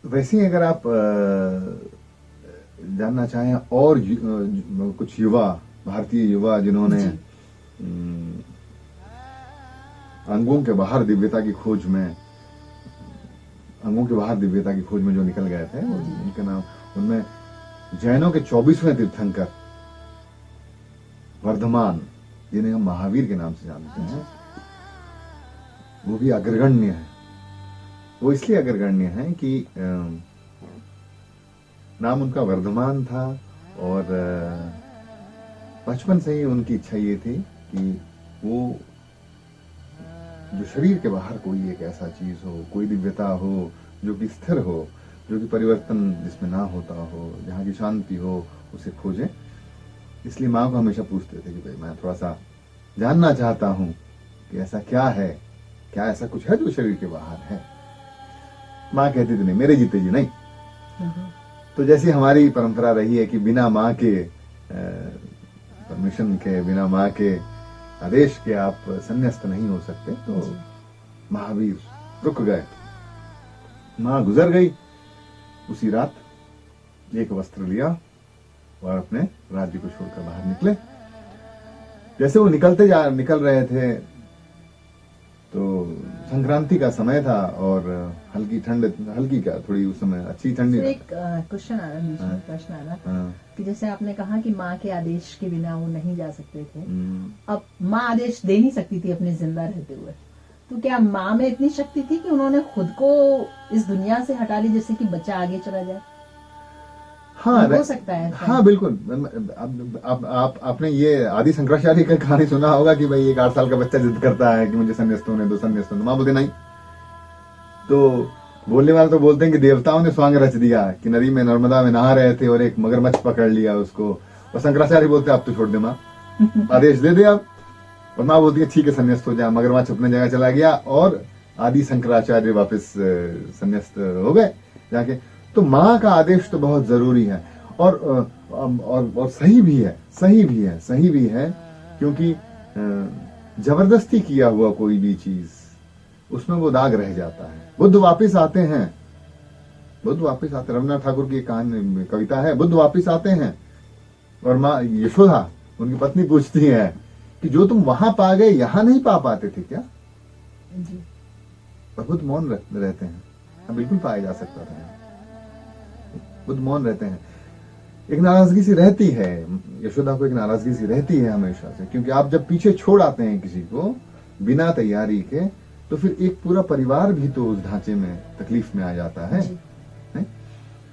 वैसे ही अगर आप जानना चाहें और कुछ युवा, भारतीय युवा जिन्होंने अंगों के बाहर दिव्यता की खोज में, अंगों के बाहर दिव्यता की खोज में जो निकल गए थे, उनके नाम, उनमें जैनों के 24वें तीर्थंकर वर्धमान, जिन्हें हम महावीर के नाम से जानते हैं, वो भी अग्रगण्य है। वो इसलिए अग्रगण्य है कि नाम उनका वर्धमान था और बचपन से ही उनकी इच्छा ये थी कि वो जो शरीर के बाहर कोई एक ऐसा चीज हो, कोई दिव्यता हो जो कि स्थिर हो, जो कि परिवर्तन जिसमें ना होता हो, जहाँ की शांति हो, उसे खोजें। इसलिए माँ को हमेशा पूछते थे कि भाई मैं थोड़ा सा जानना चाहता हूं कि ऐसा क्या है, क्या ऐसा कुछ है जो शरीर के बाहर है। माँ कहती थी नहीं, मेरे जीते जी नहीं। तो जैसी हमारी परंपरा रही है कि बिना माँ के परमिशन के, बिना माँ के आदेश के आप संन्यास्त नहीं हो सकते, तो महावीर रुक गए। माँ गुजर गई। उसी रात एक वस्त्र लिया और अपने राज्य को छोड़कर बाहर निकले। जैसे वो निकल रहे थे तो संक्रांति का समय था और हल्की ठंड, हल्की क्या, थोड़ी उस समय अच्छी ठंडी। एक क्वेश्चन आ रहा है, प्रश्न आ रहा कि जैसे आपने कहा कि माँ के आदेश के बिना वो नहीं जा सकते थे, अब माँ आदेश दे नहीं सकती थी अपने जिंदा रहते हुए, तो क्या माँ में इतनी शक्ति थी कि उन्होंने खुद को इस दुनिया से हटा ली, जैसे कि बच्चा आगे चला जाए? हाँ, हो सकता है। हाँ बिल्कुल। आपने ये आदि शंकराचार्य का कहानी सुना होगा कि भाई एक 8 साल का बच्चा जिद करता है कि मुझे संन्यास्त होने दो, संन्यास्त होने दो। माँ बोलते नहीं। तो बोलने वाले तो बोलते हैं कि देवताओं ने स्वांग रच दिया कि नदी में, नर्मदा में नहा रहे थे और एक मगरमच्छ पकड़ लिया उसको, और शंकराचार्य बोलते आप तो छोड़ दे माँ, आदेश दे दे आप। और माँ बोलती है ठीक है संन्यास्त हो जाए। मगरमच्छ अपने जगह चला गया और आदि शंकराचार्य वापस संन्यास्त हो गए जाके। तो माँ का आदेश तो बहुत जरूरी है और सही भी है, सही भी है, क्योंकि जबरदस्ती किया हुआ कोई भी चीज, उसमें वो दाग रह जाता है। बुद्ध वापस आते हैं, रविन्द्रनाथ ठाकुर की एक कहानी, कविता है, बुद्ध वापस आते हैं और माँ यशोदा, उनकी पत्नी, पूछती है कि जो तुम वहां पा गए यहां नहीं पा पाते थे क्या? और बुद्ध मौन रहते हैं। हाँ, बिल्कुल पाया जा सकता था। बुद्ध मौन रहते हैं। एक नाराजगी सी रहती है, यशोदा को एक नाराजगी सी रहती है हमेशा से, क्योंकि आप जब पीछे छोड़ आते हैं किसी को बिना तैयारी के, तो फिर एक पूरा परिवार भी तो उस ढांचे में तकलीफ में आ जाता है।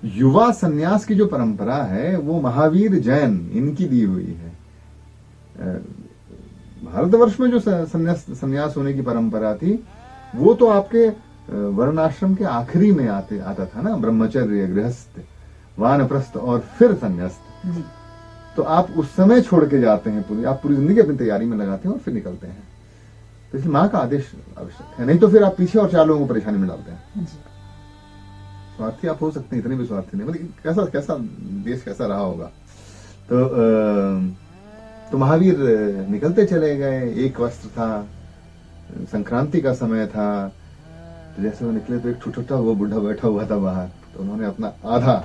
युवा सन्यास की जो परंपरा है वो महावीर जैन इनकी दी हुई है। भारतवर्ष में जो सन्यास होने की परंपरा थी वो तो आपके वर्णाश्रम के आखिरी में आता था ना, ब्रह्मचर्य, गृहस्थ, वानप्रस्थ और फिर संन्यास्त। तो आप उस समय छोड़ के जाते हैं, आप पूरी जिंदगी अपनी तैयारी में लगाते हैं और फिर निकलते हैं। तो इसलिए माँ का आदेश आवश्यक है, नहीं तो फिर आप पीछे और 4 लोगों को परेशानी में डालते हैं। स्वार्थी आप हो सकते हैं, इतने भी स्वार्थी नहीं। मतलब कैसा देश कैसा रहा होगा। तो महावीर निकलते चले गए। एक वस्त्र था, संक्रांति का समय था। तो जैसे वो निकले तो एक छोटा वो बुढ़ा बैठा हुआ था बाहर। तो उन्होंने अपना आधा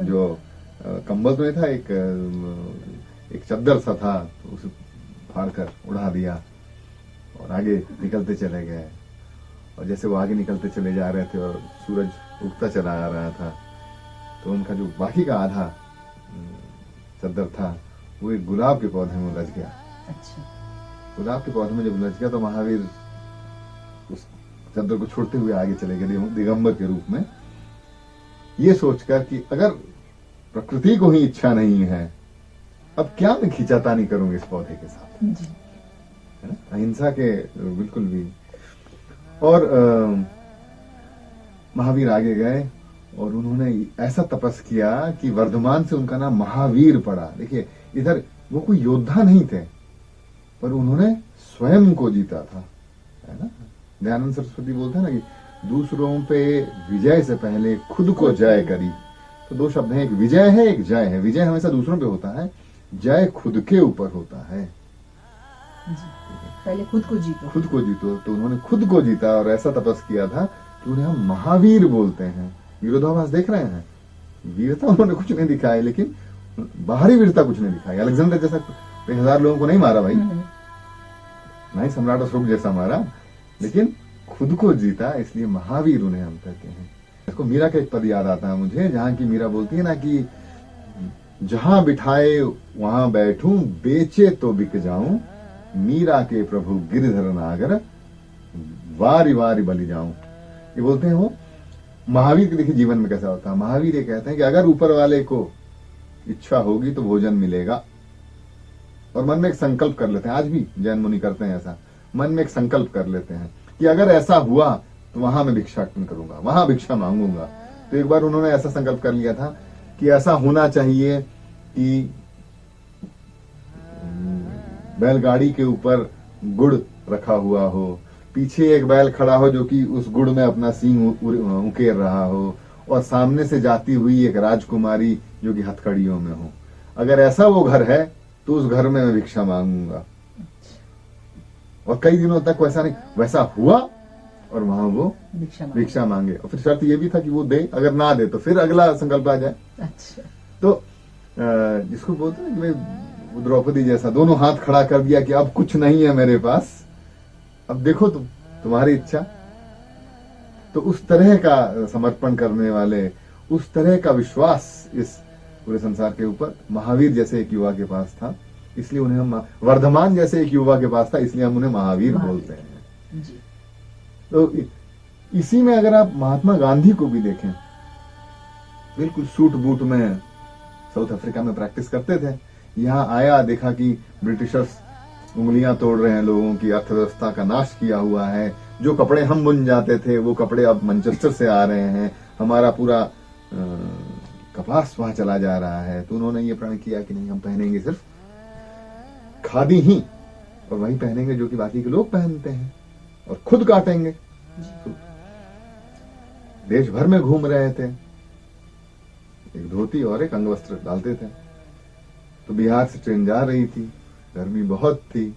जो कंबल तो नहीं था, एक चद्दर सा था, तो उसे फाड़कर उड़ा दिया और आगे निकलते चले गए। और जैसे वो आगे निकलते चले जा रहे थे और सूरज उगता चला आ रहा था, तो उनका जो बाकी का आधा चद्दर था वो एक गुलाब के पौधे में उलझ गया। अच्छा। गुलाब के पौधे में जब उलझ गया तो महावीर उस चद्दर को छोड़ते हुए आगे चले गए दिगंबर के रूप में, ये सोचकर कि अगर प्रकृति को ही इच्छा नहीं है, अब क्या मैं खींचातानी करूंगी इस पौधे के साथ, है ना, अहिंसा के बिल्कुल भी। और महावीर आगे गए और उन्होंने ऐसा तपस किया कि वर्धमान से उनका नाम महावीर पड़ा। देखिए, इधर वो कोई योद्धा नहीं थे, पर उन्होंने स्वयं को जीता था, है ना। दयानंद सरस्वती बोलते हैं ना कि दूसरों पे विजय से पहले खुद को जय करी। तो 2 शब्द हैं, एक विजय है, एक जय है। विजय हमेशा दूसरों पे होता है, जय खुद के ऊपर होता है। पहले खुद को जीतो। खुद को जीतो। तो उन्होंने खुद को जीता और ऐसा तपस किया था कि उन्हें हम महावीर बोलते हैं। विरोधाभास देख रहे हैं, वीरता उन्होंने कुछ नहीं दिखाई, लेकिन बाहरी वीरता कुछ नहीं दिखाई। अलेक्जेंडर जैसा 1000 लोगों को नहीं मारा भाई, ना ही सम्राट अशोक जैसा मारा, लेकिन खुद को जीता, इसलिए महावीर उन्हें हम कहते हैं। इसको मीरा का एक पद याद आता है मुझे, जहां की मीरा बोलती है ना कि जहां बिठाए वहां बैठूं, बेचे तो बिक जाऊं, मीरा के प्रभु गिरधर नागर, वारी वारी बलि जाऊं। ये बोलते हैं वो महावीर के। देखिए जीवन में कैसा होता है, महावीर ये कहते हैं कि अगर ऊपर वाले को इच्छा होगी तो भोजन मिलेगा, और मन में एक संकल्प कर लेते हैं। आज भी जैन मुनि करते हैं ऐसा, मन में एक संकल्प कर लेते हैं कि अगर ऐसा हुआ तो वहां मैं भिक्षाटन करूंगा, वहां भिक्षा मांगूंगा। तो एक बार उन्होंने ऐसा संकल्प कर लिया था कि ऐसा होना चाहिए कि बैलगाड़ी के ऊपर गुड़ रखा हुआ हो, पीछे एक बैल खड़ा हो जो कि उस गुड़ में अपना सींग उकेर रहा हो, और सामने से जाती हुई एक राजकुमारी जो कि हथकड़ियों में हो। अगर ऐसा वो घर है तो उस घर में मैं भिक्षा मांगूंगा। और कई दिनों तक वैसा नहीं, वैसा हुआ और वहां वो भिक्षा मांगे। और फिर शर्त ये भी था कि वो दे, अगर ना दे तो फिर अगला संकल्प आ जाए। अच्छा। तो जिसको बोलते हैं कि द्रौपदी जैसा दोनों हाथ खड़ा कर दिया कि अब कुछ नहीं है मेरे पास, अब देखो तुम्हारी इच्छा। तो उस तरह का समर्पण करने वाले, उस तरह का विश्वास इस पूरे संसार के ऊपर महावीर जैसे एक युवा के पास था, इसलिए उन्हें हम वर्धमान जैसे एक युवा के पास था, इसलिए हम उन्हें महावीर बोलते हैं जी। तो इसी में अगर आप महात्मा गांधी को भी देखें, बिल्कुल सूट बूट में साउथ अफ्रीका में प्रैक्टिस करते थे। यहाँ आया, देखा कि ब्रिटिशर्स उंगलियां तोड़ रहे हैं लोगों की, अर्थव्यवस्था का नाश किया हुआ है, जो कपड़े हम बुन जाते थे वो कपड़े अब मैनचेस्टर से आ रहे हैं, हमारा पूरा कपास वहां चला जा रहा है। तो उन्होंने ये प्रण किया कि नहीं, हम पहनेंगे सिर्फ खादी ही, और वही पहनेंगे जो कि बाकी के लोग पहनते हैं, और खुद काटेंगे। तो देश भर में घूम रहे थे, एक धोती और एक अंगवस्त्र डालते थे। तो बिहार से ट्रेन जा रही थी, गर्मी बहुत थी,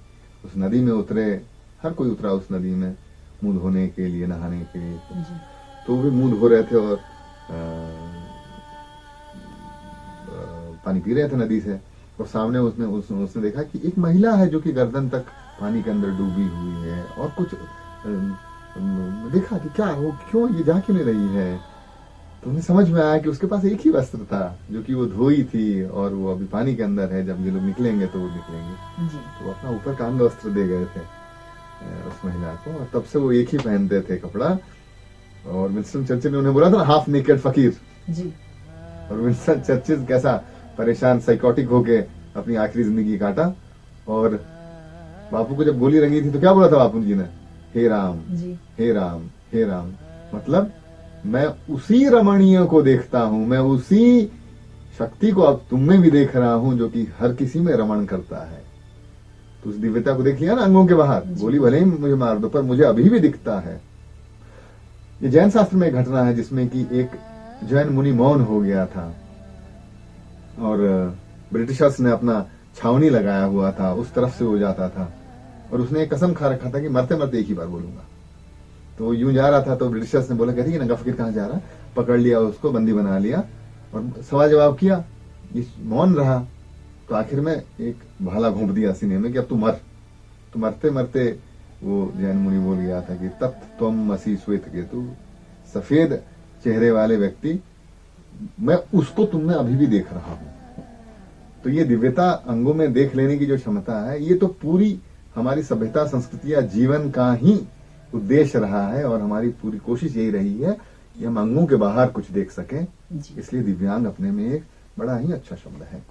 उस नदी में उतरे, हर कोई उतरा उस नदी में मुंह धोने के लिए, नहाने के लिए। तो वो भी मुंह धो रहे थे और पानी पी रहे थे नदी से। और सामने उसने देखा कि एक महिला है जो कि गर्दन तक पानी के अंदर डूबी हुई है, और कुछ देखा कि क्या हो, क्यों ये जा क्यों नहीं रही है। तो उन्हें समझ में आया कि उसके पास एक ही वस्त्र था जो कि वो धोई थी, और वो अभी पानी के अंदर है, जब ये लोग निकलेंगे तो वो निकलेंगे। तो वो अपना ऊपर का अंग वस्त्र दे गए थे उस महिला को, और तब से वो एक ही पहनते थे कपड़ा। और विंस्टन चर्चिल ने उन्हें बोला था हाफ नेकेड फकीर जी। और विंस्टन चर्चिल कैसा परेशान साइकोटिक होके अपनी आखिरी जिंदगी काटा। और बापू को जब गोली लगी थी तो क्या बोला था बापू जी ने, हे राम जी, हे राम, हे राम। मतलब मैं उसी रमणीय को देखता हूं, मैं उसी शक्ति को अब तुम में भी देख रहा हूं जो कि हर किसी में रमण करता है। तो उस दिव्यता को देख लिया ना अंगों के बाहर, गोली भले ही मुझे मार दो पर मुझे अभी भी दिखता है। ये जैन शास्त्र में एक घटना है जिसमें कि एक जैन मुनि मौन हो गया था, और ब्रिटिशर्स ने अपना छावनी लगाया हुआ था, उस तरफ से वो जाता था, और उसने एक कसम खा रखा था कि मरते मरते एक ही बार बोलूंगा। तो वो यूं जा रहा था, तो ब्रिटिशर्स ने बोला कहती है नंगा फकीर कहां जा रहा, पकड़ लिया उसको, बंदी बना लिया और सवाल जवाब किया, ये मौन रहा। तो आखिर में एक भाला घोंप दिया सीने में कि अब तू मर। तो मरते मरते वो जैन मुनि बोल गया था कि तत् त्वम मसी श्वेत केतु, सफेद चेहरे वाले व्यक्ति, मैं उसको तुमने अभी भी देख रहा हूं। तो ये दिव्यता अंगों में देख लेने की जो क्षमता है, ये तो पूरी हमारी सभ्यता, संस्कृति या जीवन का ही उद्देश्य रहा है, और हमारी पूरी कोशिश यही रही है कि हम अंगों के बाहर कुछ देख सकें। इसलिए दिव्यांग अपने में एक बड़ा ही अच्छा शब्द है।